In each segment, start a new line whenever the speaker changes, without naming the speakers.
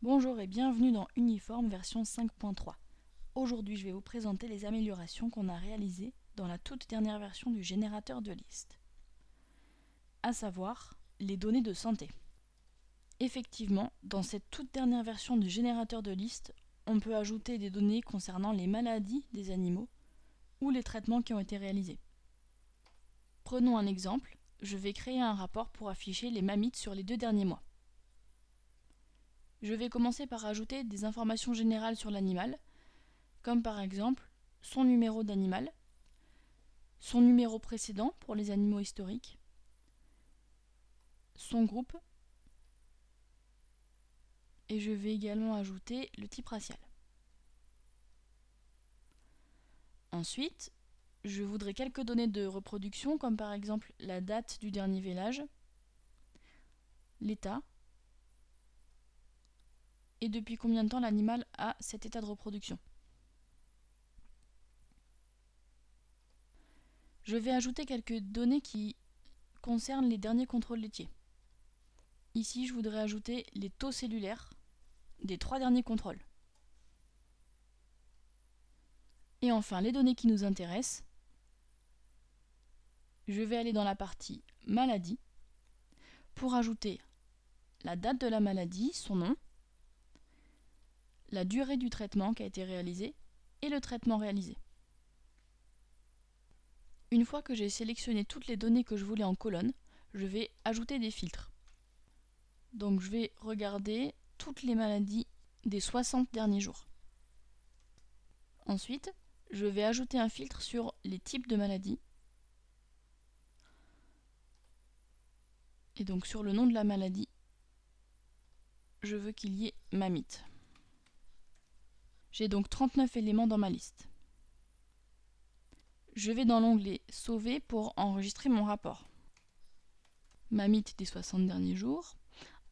Bonjour et bienvenue dans Uniform version 5.3. Aujourd'hui, je vais vous présenter les améliorations qu'on a réalisées dans la toute dernière version du générateur de liste. À savoir, les données de santé. Effectivement, dans cette toute dernière version du générateur de liste, on peut ajouter des données concernant les maladies des animaux ou les traitements qui ont été réalisés. Prenons un exemple, je vais créer un rapport pour afficher les mammites sur les 2 derniers mois. Je vais commencer par ajouter des informations générales sur l'animal, comme par exemple son numéro d'animal, son numéro précédent pour les animaux historiques, son groupe, et je vais également ajouter le type racial. Ensuite, je voudrais quelques données de reproduction, comme par exemple la date du dernier vélage, l'état, et depuis combien de temps l'animal a cet état de reproduction. Je vais ajouter quelques données qui concernent les derniers contrôles laitiers. Ici, je voudrais ajouter les taux cellulaires des 3 derniers contrôles. Et enfin, les données qui nous intéressent. Je vais aller dans la partie maladie pour ajouter la date de la maladie, son nom, la durée du traitement qui a été réalisé et le traitement réalisé. Une fois que j'ai sélectionné toutes les données que je voulais en colonne, je vais ajouter des filtres. Donc je vais regarder toutes les maladies des 60 derniers jours. Ensuite, je vais ajouter un filtre sur les types de maladies. Et donc sur le nom de la maladie, je veux qu'il y ait mammite. J'ai donc 39 éléments dans ma liste. Je vais dans l'onglet Sauver pour enregistrer mon rapport. Mammite des 60 derniers jours.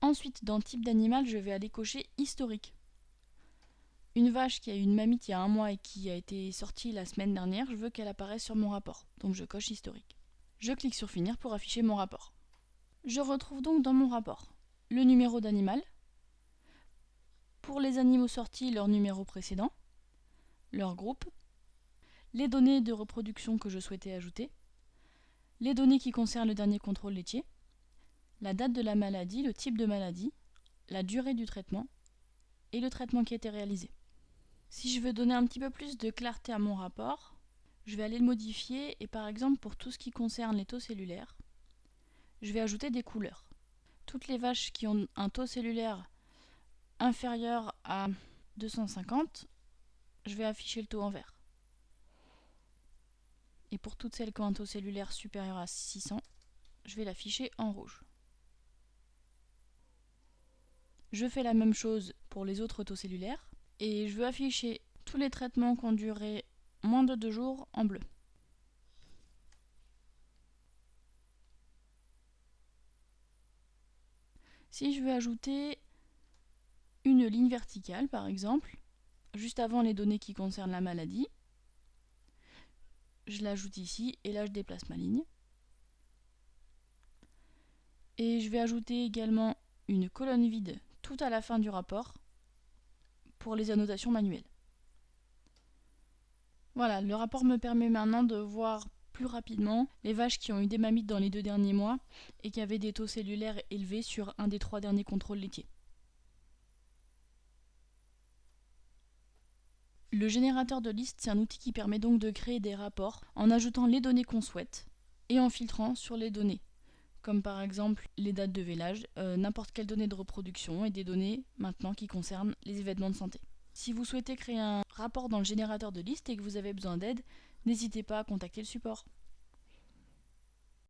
Ensuite, dans Type d'animal, je vais aller cocher Historique. Une vache qui a eu une mammite il y a 1 mois et qui a été sortie la semaine dernière, je veux qu'elle apparaisse sur mon rapport. Donc je coche Historique. Je clique sur Finir pour afficher mon rapport. Je retrouve donc dans mon rapport le numéro d'animal, pour les animaux sortis, leur numéro précédent, leur groupe, les données de reproduction que je souhaitais ajouter, les données qui concernent le dernier contrôle laitier, la date de la maladie, le type de maladie, la durée du traitement et le traitement qui a été réalisé. Si je veux donner un petit peu plus de clarté à mon rapport, je vais aller le modifier et par exemple pour tout ce qui concerne les taux cellulaires, je vais ajouter des couleurs. Toutes les vaches qui ont un taux cellulaire inférieur à 250, je vais afficher le taux en vert. Et pour toutes celles qui ont un taux cellulaire supérieur à 600, je vais l'afficher en rouge. Je fais la même chose pour les autres taux cellulaires et je veux afficher tous les traitements qui ont duré moins de 2 jours en bleu. Si je veux ajouter une ligne verticale par exemple, juste avant les données qui concernent la maladie, je l'ajoute ici et là je déplace ma ligne. Et je vais ajouter également une colonne vide tout à la fin du rapport pour les annotations manuelles. Voilà, le rapport me permet maintenant de voir plus rapidement les vaches qui ont eu des mammites dans les 2 derniers mois et qui avaient des taux cellulaires élevés sur un des 3 derniers contrôles laitiers. Le générateur de liste, c'est un outil qui permet donc de créer des rapports en ajoutant les données qu'on souhaite et en filtrant sur les données, comme par exemple les dates de vélage, n'importe quelle donnée de reproduction et des données maintenant qui concernent les événements de santé. Si vous souhaitez créer un rapport dans le générateur de liste et que vous avez besoin d'aide, n'hésitez pas à contacter le support.